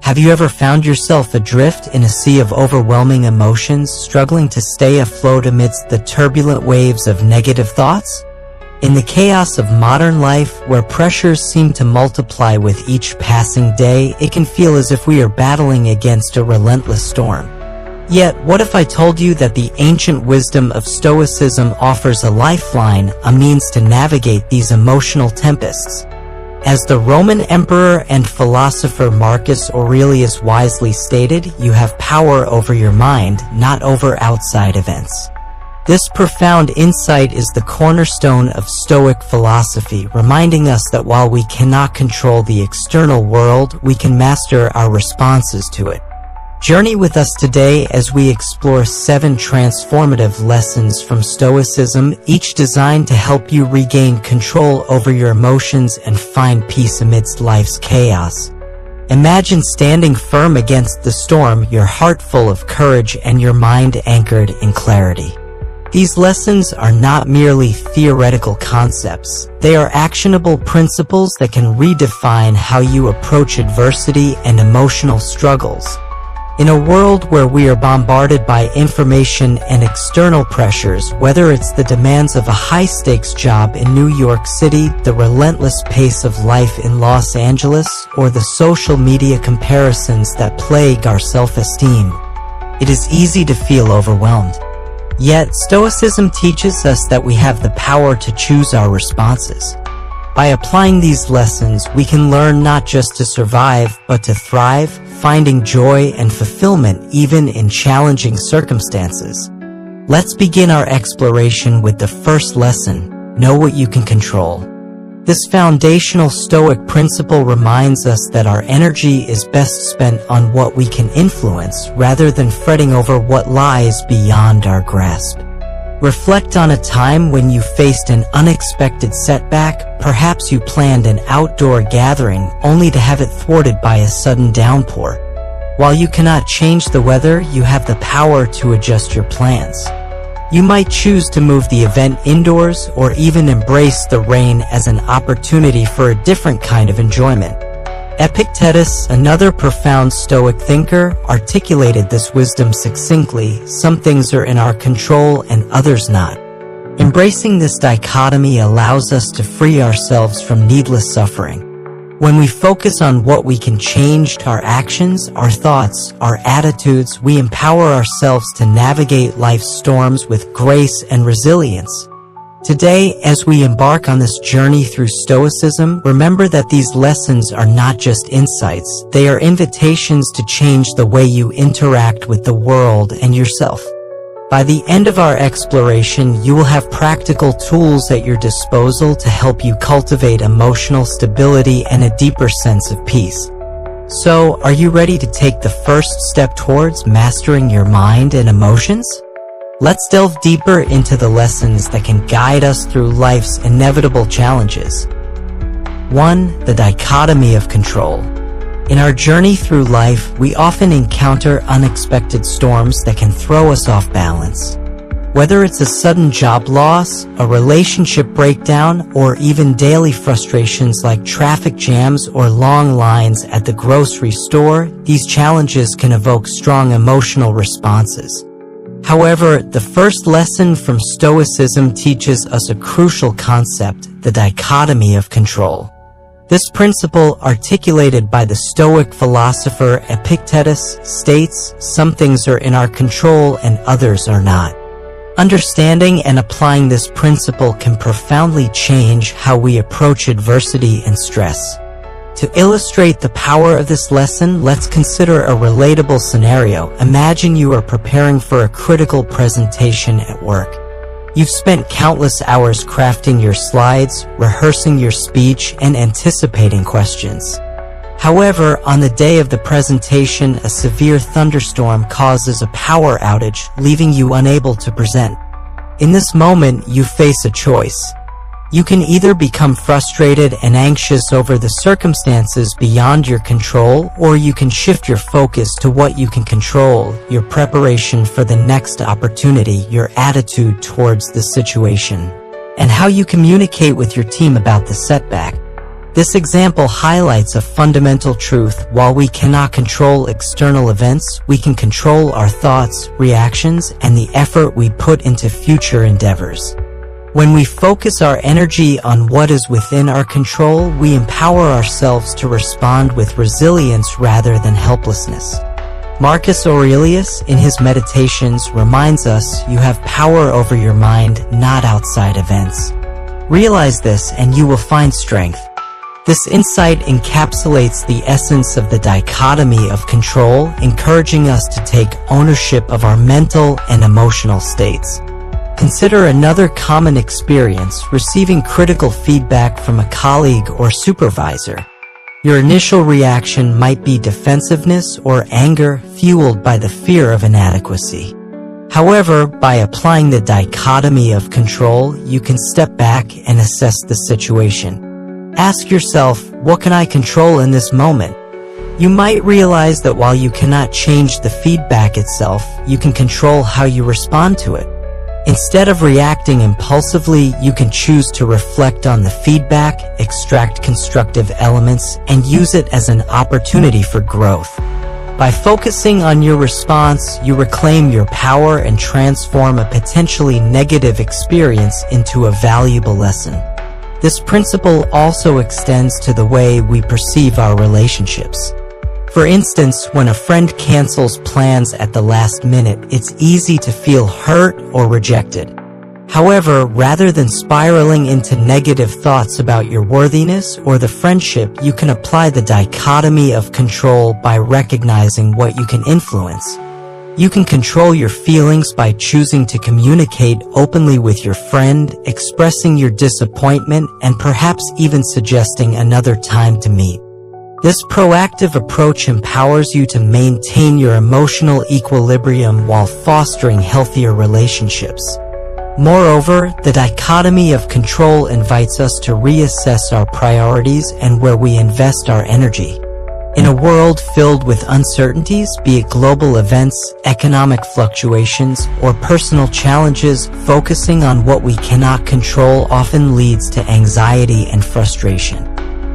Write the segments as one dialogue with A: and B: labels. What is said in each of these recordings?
A: Have you ever found yourself adrift in a sea of overwhelming emotions, struggling to stay afloat amidst the turbulent waves of negative thoughts? In the chaos of modern life, where pressures seem to multiply with each passing day, it can feel as if we are battling against a relentless storm. Yet, what if I told you that the ancient wisdom of Stoicism offers a lifeline, a means to navigate these emotional tempests? As the Roman emperor and philosopher Marcus Aurelius wisely stated, you have power over your mind, not over outside events. This profound insight is the cornerstone of Stoic philosophy, reminding us that while we cannot control the external world, we can master our responses to it. Journey with us today as we explore 7 transformative lessons from Stoicism, each designed to help you regain control over your emotions and find peace amidst life's chaos. Imagine standing firm against the storm, your heart full of courage and your mind anchored in clarity. These lessons are not merely theoretical concepts. They are actionable principles that can redefine how you approach adversity and emotional struggles. In a world where we are bombarded by information and external pressures, whether it's the demands of a high-stakes job in New York City, the relentless pace of life in Los Angeles, or the social media comparisons that plague our self-esteem, it is easy to feel overwhelmed. Yet, Stoicism teaches us that we have the power to choose our responses. By applying these lessons, we can learn not just to survive, but to thrive, finding joy and fulfillment even in challenging circumstances. Let's begin our exploration with the first lesson: know what you can control. This foundational Stoic principle reminds us that our energy is best spent on what we can influence rather than fretting over what lies beyond our grasp. Reflect on a time when you faced an unexpected setback. Perhaps you planned an outdoor gathering only to have it thwarted by a sudden downpour. While you cannot change the weather, you have the power to adjust your plans. You might choose to move the event indoors or even embrace the rain as an opportunity for a different kind of enjoyment. Epictetus, another profound Stoic thinker, articulated this wisdom succinctly: some things are in our control and others not. Embracing this dichotomy allows us to free ourselves from needless suffering. When we focus on what we can change, our actions, our thoughts, our attitudes, we empower ourselves to navigate life's storms with grace and resilience. Today, as we embark on this journey through Stoicism, remember that these lessons are not just insights, they are invitations to change the way you interact with the world and yourself. By the end of our exploration, you will have practical tools at your disposal to help you cultivate emotional stability and a deeper sense of peace. So, are you ready to take the first step towards mastering your mind and emotions? Let's delve deeper into the lessons that can guide us through life's inevitable challenges. 1. The dichotomy of control. In our journey through life, we often encounter unexpected storms that can throw us off balance. Whether it's a sudden job loss, a relationship breakdown, or even daily frustrations like traffic jams or long lines at the grocery store, these challenges can evoke strong emotional responses. However, the first lesson from Stoicism teaches us a crucial concept: the dichotomy of control. This principle, articulated by the Stoic philosopher Epictetus, states, some things are in our control and others are not. Understanding and applying this principle can profoundly change how we approach adversity and stress. To illustrate the power of this lesson, let's consider a relatable scenario. Imagine you are preparing for a critical presentation at work. You've spent countless hours crafting your slides, rehearsing your speech, and anticipating questions. However, on the day of the presentation, a severe thunderstorm causes a power outage, leaving you unable to present. In this moment, you face a choice. You can either become frustrated and anxious over the circumstances beyond your control, or you can shift your focus to what you can control: your preparation for the next opportunity, your attitude towards the situation, and how you communicate with your team about the setback. This example highlights a fundamental truth. While we cannot control external events, we can control our thoughts, reactions, and the effort we put into future endeavors. When we focus our energy on what is within our control, we empower ourselves to respond with resilience rather than helplessness. Marcus Aurelius, in his Meditations, reminds us you have power over your mind, not outside events. Realize this and you will find strength. This insight encapsulates the essence of the dichotomy of control, encouraging us to take ownership of our mental and emotional states. Consider another common experience: receiving critical feedback from a colleague or supervisor. Your initial reaction might be defensiveness or anger, fueled by the fear of inadequacy. However, by applying the dichotomy of control, you can step back and assess the situation. Ask yourself, what can I control in this moment? You might realize that while you cannot change the feedback itself, you can control how you respond to it. Instead of reacting impulsively, you can choose to reflect on the feedback, extract constructive elements, and use it as an opportunity for growth. By focusing on your response, you reclaim your power and transform a potentially negative experience into a valuable lesson. This principle also extends to the way we perceive our relationships. For instance, when a friend cancels plans at the last minute, it's easy to feel hurt or rejected. However, rather than spiraling into negative thoughts about your worthiness or the friendship, you can apply the dichotomy of control by recognizing what you can influence. You can control your feelings by choosing to communicate openly with your friend, expressing your disappointment, and perhaps even suggesting another time to meet. This proactive approach empowers you to maintain your emotional equilibrium while fostering healthier relationships. Moreover, the dichotomy of control invites us to reassess our priorities and where we invest our energy. In a world filled with uncertainties, be it global events, economic fluctuations, or personal challenges, focusing on what we cannot control often leads to anxiety and frustration.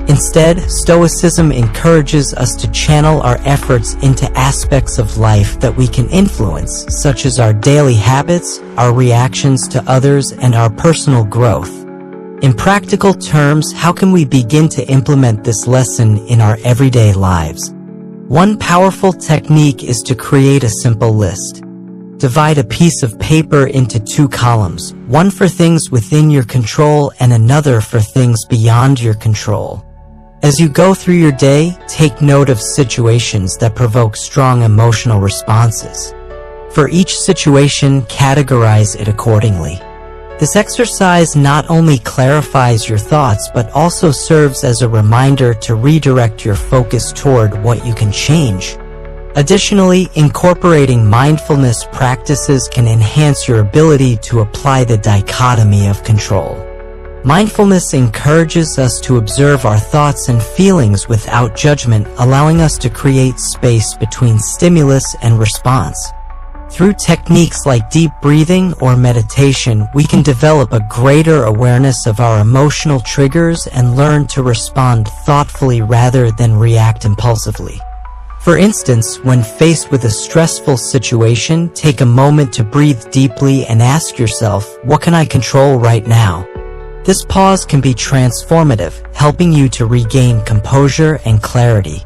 A: Instead, Stoicism encourages us to channel our efforts into aspects of life that we can influence, such as our daily habits, our reactions to others, and our personal growth. In practical terms, how can we begin to implement this lesson in our everyday lives? One powerful technique is to create a simple list. Divide a piece of paper into two columns, one for things within your control and another for things beyond your control. As you go through your day, take note of situations that provoke strong emotional responses. For each situation, categorize it accordingly. This exercise not only clarifies your thoughts but also serves as a reminder to redirect your focus toward what you can change. Additionally, incorporating mindfulness practices can enhance your ability to apply the dichotomy of control. Mindfulness encourages us to observe our thoughts and feelings without judgment, allowing us to create space between stimulus and response. Through techniques like deep breathing or meditation, we can develop a greater awareness of our emotional triggers and learn to respond thoughtfully rather than react impulsively. For instance, when faced with a stressful situation, take a moment to breathe deeply and ask yourself, what can I control right now? This pause can be transformative, helping you to regain composure and clarity.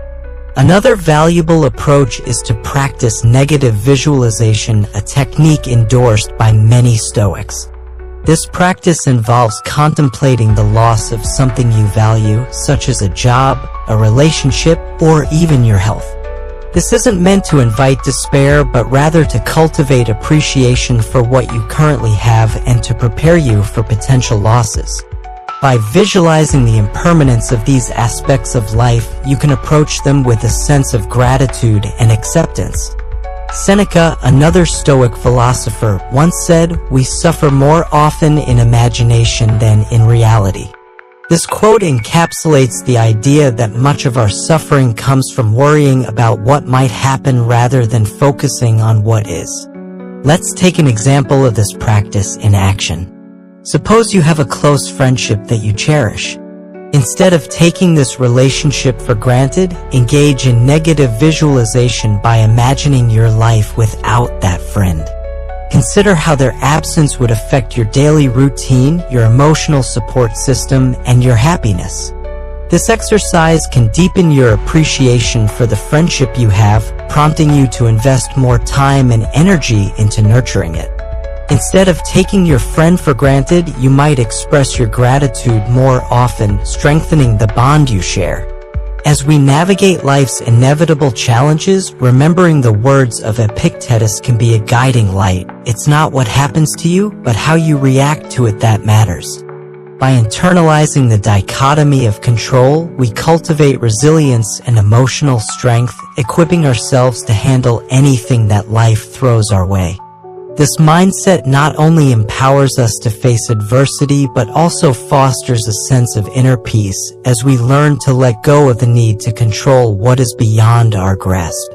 A: Another valuable approach is to practice negative visualization, a technique endorsed by many Stoics. This practice involves contemplating the loss of something you value, such as a job, a relationship, or even your health. This isn't meant to invite despair, but rather to cultivate appreciation for what you currently have and to prepare you for potential losses. By visualizing the impermanence of these aspects of life, you can approach them with a sense of gratitude and acceptance. Seneca, another Stoic philosopher, once said, "We suffer more often in imagination than in reality." This quote encapsulates the idea that much of our suffering comes from worrying about what might happen rather than focusing on what is. Let's take an example of this practice in action. Suppose you have a close friendship that you cherish. Instead of taking this relationship for granted, engage in negative visualization by imagining your life without that friend. Consider how their absence would affect your daily routine, your emotional support system, and your happiness. This exercise can deepen your appreciation for the friendship you have, prompting you to invest more time and energy into nurturing it. Instead of taking your friend for granted, you might express your gratitude more often, strengthening the bond you share. As we navigate life's inevitable challenges, remembering the words of Epictetus can be a guiding light. It's not what happens to you, but how you react to it that matters. By internalizing the dichotomy of control, we cultivate resilience and emotional strength, equipping ourselves to handle anything that life throws our way. This mindset not only empowers us to face adversity, but also fosters a sense of inner peace as we learn to let go of the need to control what is beyond our grasp.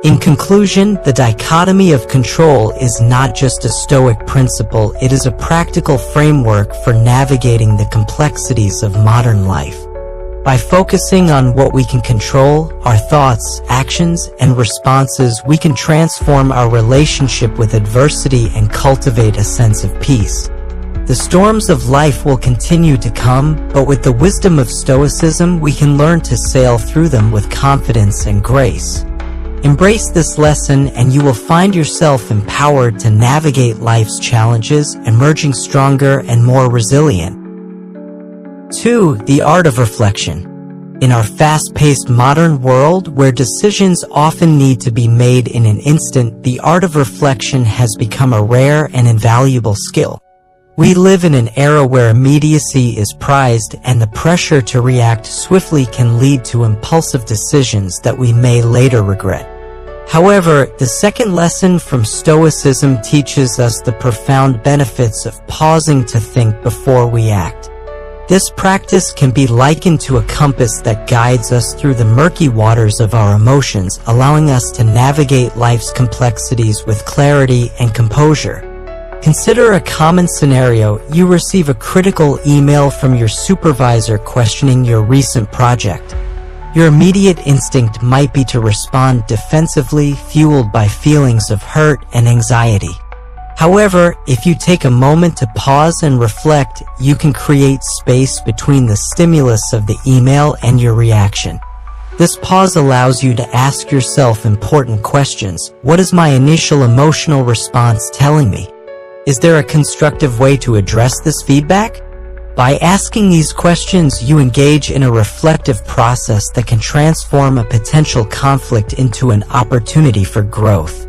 A: In conclusion, the dichotomy of control is not just a Stoic principle, it is a practical framework for navigating the complexities of modern life. By focusing on what we can control, our thoughts, actions, and responses, we can transform our relationship with adversity and cultivate a sense of peace. The storms of life will continue to come, but with the wisdom of Stoicism, we can learn to sail through them with confidence and grace. Embrace this lesson and you will find yourself empowered to navigate life's challenges, emerging stronger and more resilient. 2. The art of reflection. In our fast-paced modern world, where decisions often need to be made in an instant, the art of reflection has become a rare and invaluable skill. We live in an era where immediacy is prized, and the pressure to react swiftly can lead to impulsive decisions that we may later regret. However, the second lesson from Stoicism teaches us the profound benefits of pausing to think before we act. This practice can be likened to a compass that guides us through the murky waters of our emotions, allowing us to navigate life's complexities with clarity and composure. Consider a common scenario. You receive a critical email from your supervisor questioning your recent project. Your immediate instinct might be to respond defensively, fueled by feelings of hurt and anxiety. However, if you take a moment to pause and reflect, you can create space between the stimulus of the email and your reaction. This pause allows you to ask yourself important questions. What is my initial emotional response telling me? Is there a constructive way to address this feedback? By asking these questions, you engage in a reflective process that can transform a potential conflict into an opportunity for growth.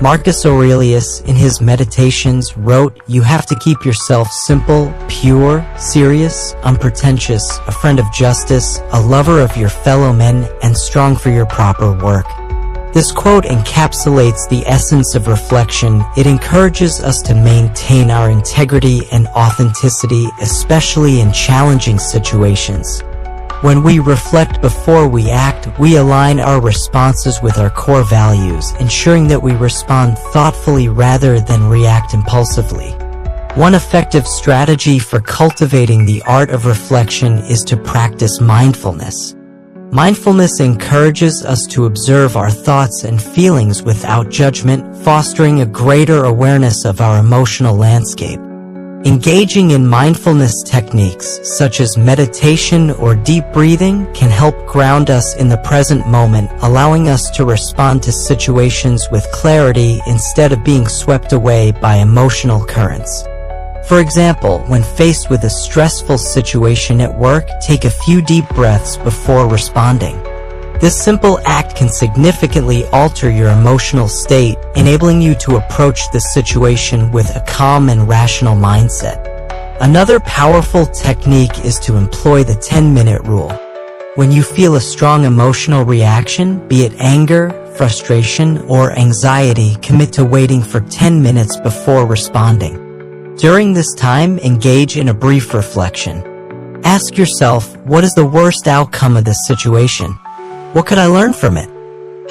A: Marcus Aurelius, in his Meditations, wrote, "You have to keep yourself simple, pure, serious, unpretentious, a friend of justice, a lover of your fellow men, and strong for your proper work." This quote encapsulates the essence of reflection. It encourages us to maintain our integrity and authenticity, especially in challenging situations. When we reflect before we act, we align our responses with our core values, ensuring that we respond thoughtfully rather than react impulsively. One effective strategy for cultivating the art of reflection is to practice mindfulness. Mindfulness encourages us to observe our thoughts and feelings without judgment, fostering a greater awareness of our emotional landscape. Engaging in mindfulness techniques, such as meditation or deep breathing, can help ground us in the present moment, allowing us to respond to situations with clarity instead of being swept away by emotional currents. For example, when faced with a stressful situation at work, take a few deep breaths before responding. This simple act can significantly alter your emotional state, enabling you to approach the situation with a calm and rational mindset. Another powerful technique is to employ the 10-minute rule. When you feel a strong emotional reaction, be it anger, frustration, or anxiety, commit to waiting for 10 minutes before responding. During this time, engage in a brief reflection. Ask yourself, what is the worst outcome of this situation? What could I learn from it?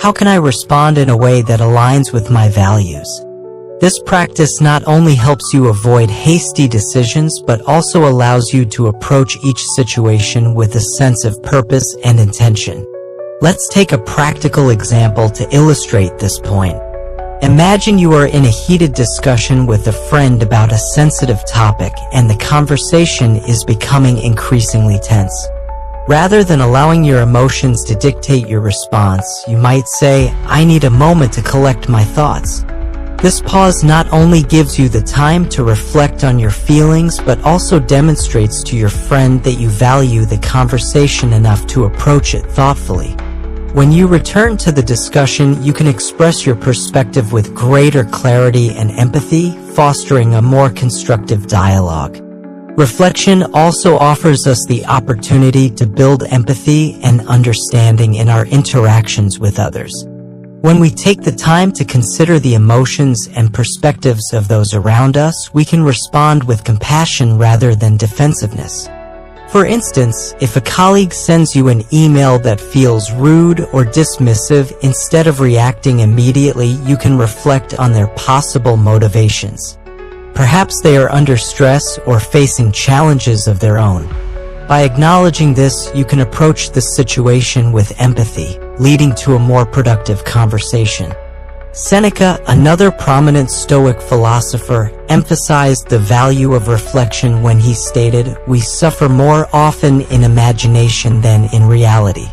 A: How can I respond in a way that aligns with my values? This practice not only helps you avoid hasty decisions but also allows you to approach each situation with a sense of purpose and intention. Let's take a practical example to illustrate this point. Imagine you are in a heated discussion with a friend about a sensitive topic and the conversation is becoming increasingly tense. Rather than allowing your emotions to dictate your response, you might say, "I need a moment to collect my thoughts." This pause not only gives you the time to reflect on your feelings but also demonstrates to your friend that you value the conversation enough to approach it thoughtfully. When you return to the discussion, you can express your perspective with greater clarity and empathy, fostering a more constructive dialogue. Reflection also offers us the opportunity to build empathy and understanding in our interactions with others. When we take the time to consider the emotions and perspectives of those around us, we can respond with compassion rather than defensiveness. For instance, if a colleague sends you an email that feels rude or dismissive, instead of reacting immediately, you can reflect on their possible motivations. Perhaps they are under stress or facing challenges of their own. By acknowledging this, you can approach the situation with empathy, leading to a more productive conversation. Seneca, another prominent Stoic philosopher, emphasized the value of reflection when he stated, "We suffer more often in imagination than in reality."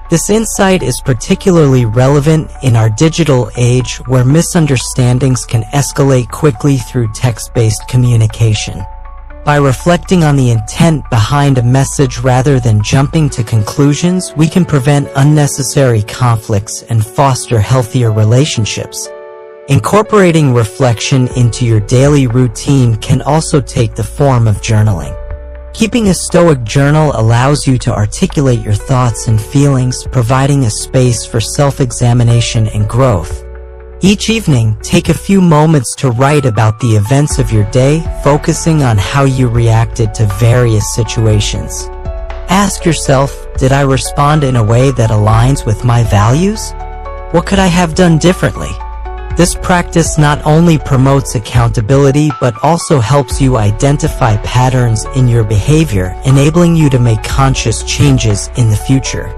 A: This insight is particularly relevant in our digital age where misunderstandings can escalate quickly through text-based communication. By reflecting on the intent behind a message rather than jumping to conclusions, we can prevent unnecessary conflicts and foster healthier relationships. Incorporating reflection into your daily routine can also take the form of journaling. Keeping a Stoic journal allows you to articulate your thoughts and feelings, providing a space for self-examination and growth. Each evening, take a few moments to write about the events of your day, focusing on how you reacted to various situations. Ask yourself, did I respond in a way that aligns with my values? What could I have done differently? This practice not only promotes accountability but also helps you identify patterns in your behavior, enabling you to make conscious changes in the future.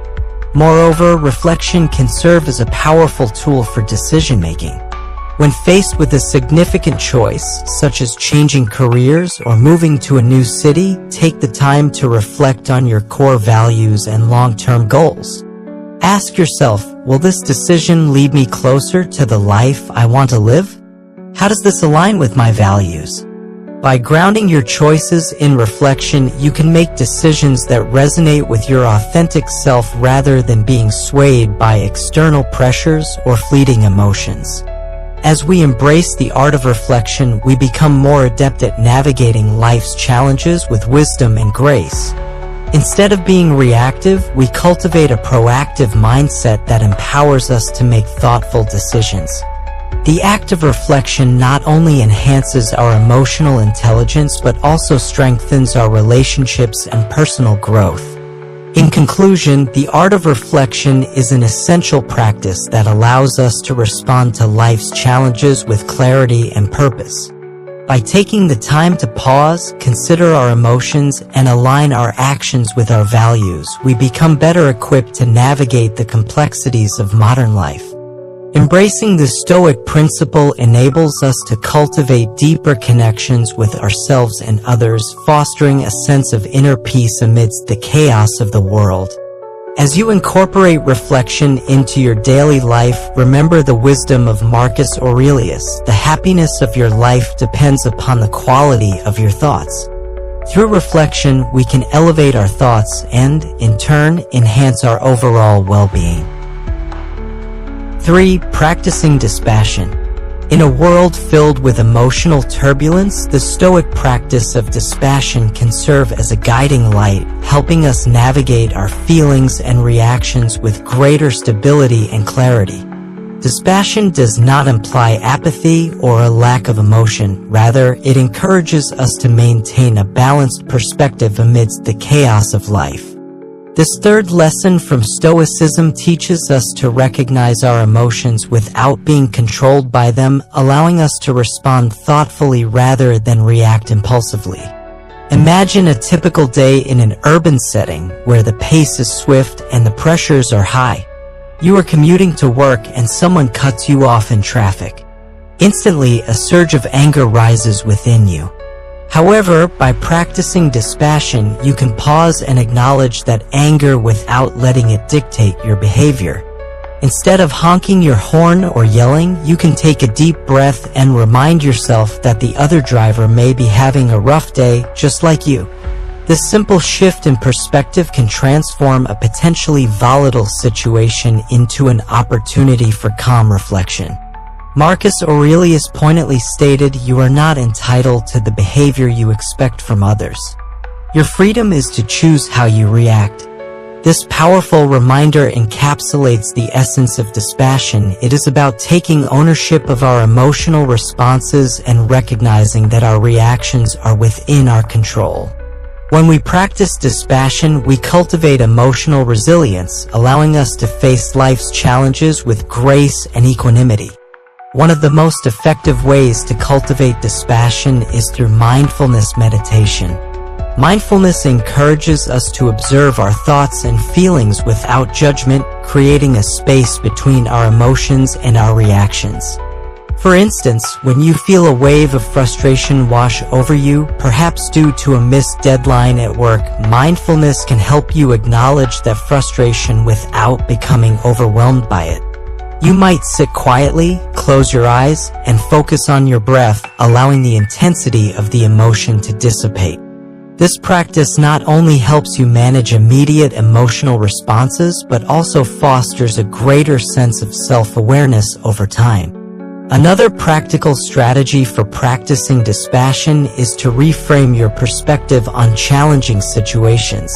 A: Moreover, reflection can serve as a powerful tool for decision-making. When faced with a significant choice, such as changing careers or moving to a new city, take the time to reflect on your core values and long-term goals. Ask yourself, will this decision lead me closer to the life I want to live? How does this align with my values? By grounding your choices in reflection, you can make decisions that resonate with your authentic self rather than being swayed by external pressures or fleeting emotions. As we embrace the art of reflection, we become more adept at navigating life's challenges with wisdom and grace. Instead of being reactive, we cultivate a proactive mindset that empowers us to make thoughtful decisions. The act of reflection not only enhances our emotional intelligence but also strengthens our relationships and personal growth. In conclusion, the art of reflection is an essential practice that allows us to respond to life's challenges with clarity and purpose. By taking the time to pause, consider our emotions, and align our actions with our values, we become better equipped to navigate the complexities of modern life. Embracing the Stoic principle enables us to cultivate deeper connections with ourselves and others, fostering a sense of inner peace amidst the chaos of the world. As you incorporate reflection into your daily life, remember the wisdom of Marcus Aurelius: the happiness of your life depends upon the quality of your thoughts. Through reflection, we can elevate our thoughts and, in turn, enhance our overall well-being. 3. Practicing dispassion. In a world filled with emotional turbulence, the Stoic practice of dispassion can serve as a guiding light, helping us navigate our feelings and reactions with greater stability and clarity. Dispassion does not imply apathy or a lack of emotion. Rather, it encourages us to maintain a balanced perspective amidst the chaos of life. This third lesson from Stoicism teaches us to recognize our emotions without being controlled by them, allowing us to respond thoughtfully rather than react impulsively. Imagine a typical day in an urban setting where the pace is swift and the pressures are high. You are commuting to work and someone cuts you off in traffic. Instantly, a surge of anger rises within you. However, by practicing dispassion, you can pause and acknowledge that anger without letting it dictate your behavior. Instead of honking your horn or yelling, you can take a deep breath and remind yourself that the other driver may be having a rough day just like you. This simple shift in perspective can transform a potentially volatile situation into an opportunity for calm reflection. Marcus Aurelius pointedly stated, "You are not entitled to the behavior you expect from others. Your freedom is to choose how you react." This powerful reminder encapsulates the essence of dispassion. It is about taking ownership of our emotional responses and recognizing that our reactions are within our control. When we practice dispassion, we cultivate emotional resilience, allowing us to face life's challenges with grace and equanimity. One of the most effective ways to cultivate dispassion is through mindfulness meditation. Mindfulness encourages us to observe our thoughts and feelings without judgment, creating a space between our emotions and our reactions. For instance, when you feel a wave of frustration wash over you, perhaps due to a missed deadline at work, mindfulness can help you acknowledge that frustration without becoming overwhelmed by it. You might sit quietly, close your eyes, and focus on your breath, allowing the intensity of the emotion to dissipate. This practice not only helps you manage immediate emotional responses, but also fosters a greater sense of self-awareness over time. Another practical strategy for practicing dispassion is to reframe your perspective on challenging situations.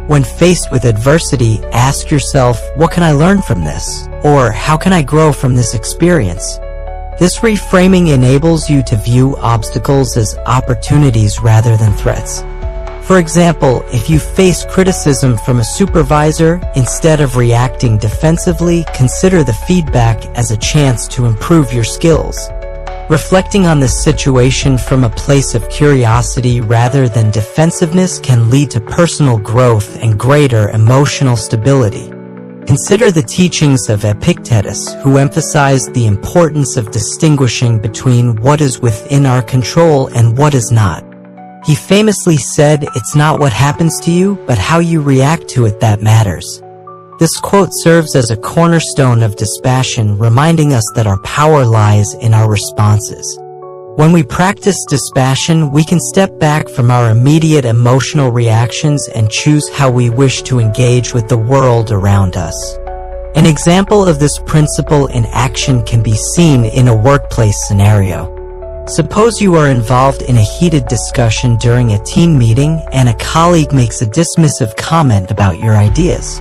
A: When faced with adversity, ask yourself, what can I learn from this? Or how can I grow from this experience? This reframing enables you to view obstacles as opportunities rather than threats. For example, if you face criticism from a supervisor, instead of reacting defensively, consider the feedback as a chance to improve your skills. Reflecting on the situation from a place of curiosity rather than defensiveness can lead to personal growth and greater emotional stability. Consider the teachings of Epictetus, who emphasized the importance of distinguishing between what is within our control and what is not. He famously said, "It's not what happens to you, but how you react to it that matters." This quote serves as a cornerstone of dispassion, reminding us that our power lies in our responses. When we practice dispassion, we can step back from our immediate emotional reactions and choose how we wish to engage with the world around us. An example of this principle in action can be seen in a workplace scenario. Suppose you are involved in a heated discussion during a team meeting and a colleague makes a dismissive comment about your ideas.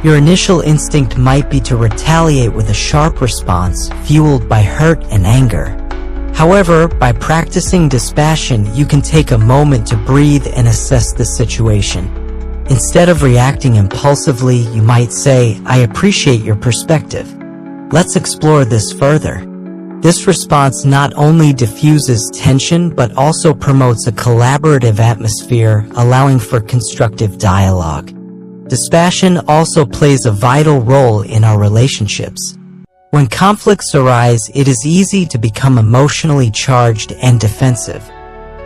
A: Your initial instinct might be to retaliate with a sharp response, fueled by hurt and anger. However, by practicing dispassion, you can take a moment to breathe and assess the situation. Instead of reacting impulsively, you might say, "I appreciate your perspective. Let's explore this further." This response not only diffuses tension, but also promotes a collaborative atmosphere, allowing for constructive dialogue. Dispassion also plays a vital role in our relationships. When conflicts arise, it is easy to become emotionally charged and defensive.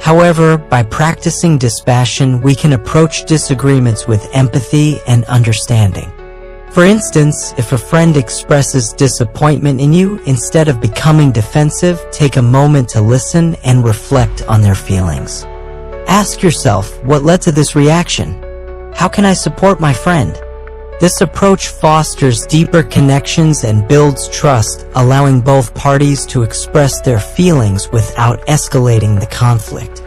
A: However, by practicing dispassion, we can approach disagreements with empathy and understanding. For instance, if a friend expresses disappointment in you, instead of becoming defensive, take a moment to listen and reflect on their feelings. Ask yourself, what led to this reaction? How can I support my friend? This approach fosters deeper connections and builds trust, allowing both parties to express their feelings without escalating the conflict.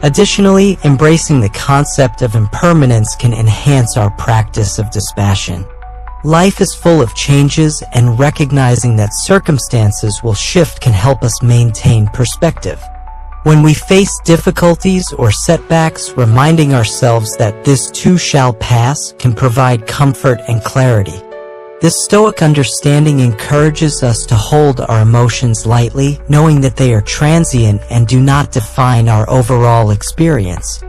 A: Additionally, embracing the concept of impermanence can enhance our practice of dispassion. Life is full of changes, and recognizing that circumstances will shift can help us maintain perspective. When we face difficulties or setbacks, reminding ourselves that this too shall pass can provide comfort and clarity. This Stoic understanding encourages us to hold our emotions lightly, knowing that they are transient and do not define our overall experience.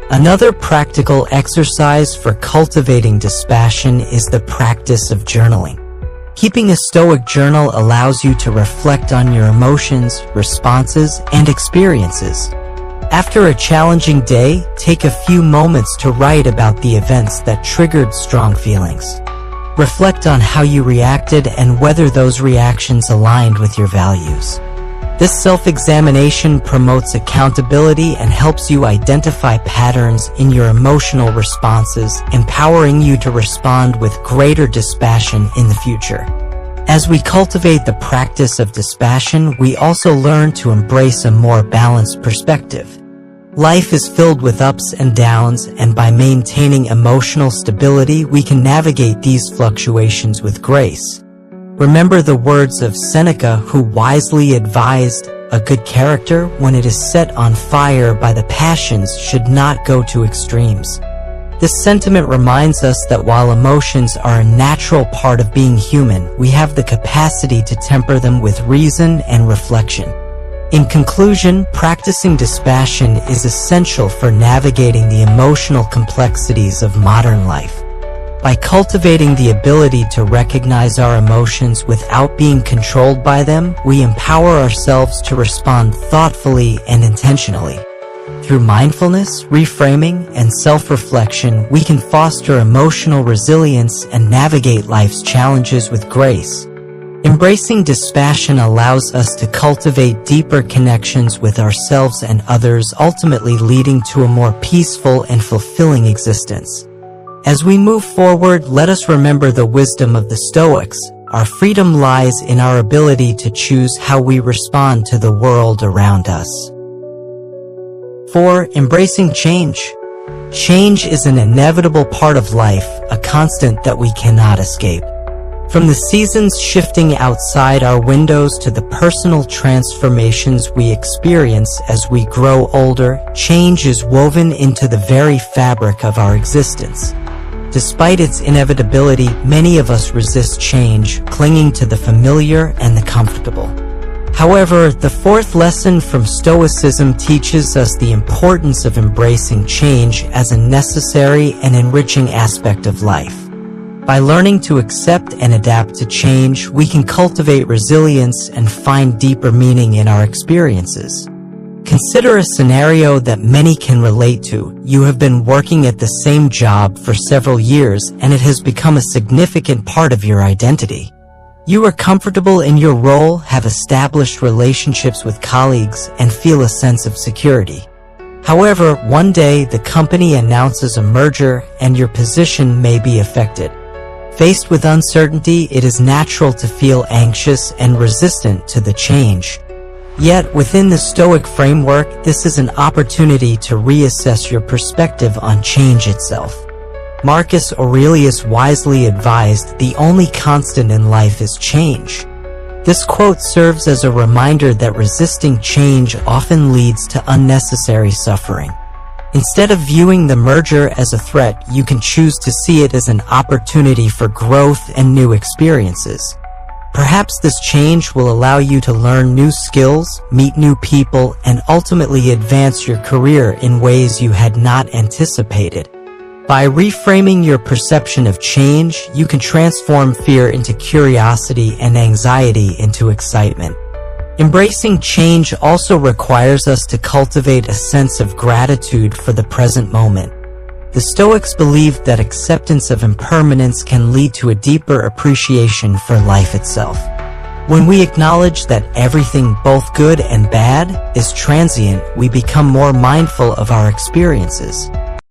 A: Another practical exercise for cultivating dispassion is the practice of journaling. Keeping a Stoic journal allows you to reflect on your emotions, responses, and experiences. After a challenging day, take a few moments to write about the events that triggered strong feelings. Reflect on how you reacted and whether those reactions aligned with your values. This self-examination promotes accountability and helps you identify patterns in your emotional responses, empowering you to respond with greater dispassion in the future. As we cultivate the practice of dispassion, we also learn to embrace a more balanced perspective. Life is filled with ups and downs, and by maintaining emotional stability, we can navigate these fluctuations with grace. Remember the words of Seneca, who wisely advised, "A good character, when it is set on fire by the passions, should not go to extremes." This sentiment reminds us that while emotions are a natural part of being human, we have the capacity to temper them with reason and reflection. In conclusion, practicing dispassion is essential for navigating the emotional complexities of modern life. By cultivating the ability to recognize our emotions without being controlled by them, we empower ourselves to respond thoughtfully and intentionally. Through mindfulness, reframing, and self-reflection, we can foster emotional resilience and navigate life's challenges with grace. Embracing dispassion allows us to cultivate deeper connections with ourselves and others, ultimately leading to a more peaceful and fulfilling existence. As we move forward, let us remember the wisdom of the Stoics. Our freedom lies in our ability to choose how we respond to the world around us. 4. Embracing change. Change is an inevitable part of life, a constant that we cannot escape. From the seasons shifting outside our windows to the personal transformations we experience as we grow older, change is woven into the very fabric of our existence. Despite its inevitability, many of us resist change, clinging to the familiar and the comfortable. However, the fourth lesson from Stoicism teaches us the importance of embracing change as a necessary and enriching aspect of life. By learning to accept and adapt to change, we can cultivate resilience and find deeper meaning in our experiences. Consider a scenario that many can relate to. You have been working at the same job for several years, and it has become a significant part of your identity. You are comfortable in your role, have established relationships with colleagues, and feel a sense of security. However, one day the company announces a merger, and your position may be affected. Faced with uncertainty, it is natural to feel anxious and resistant to the change. Yet, within the Stoic framework, this is an opportunity to reassess your perspective on change itself. Marcus Aurelius wisely advised, "The only constant in life is change." This quote serves as a reminder that resisting change often leads to unnecessary suffering. Instead of viewing the merger as a threat, you can choose to see it as an opportunity for growth and new experiences. Perhaps this change will allow you to learn new skills, meet new people, and ultimately advance your career in ways you had not anticipated. By reframing your perception of change, you can transform fear into curiosity and anxiety into excitement. Embracing change also requires us to cultivate a sense of gratitude for the present moment. The Stoics believed that acceptance of impermanence can lead to a deeper appreciation for life itself. When we acknowledge that everything, both good and bad, is transient, we become more mindful of our experiences.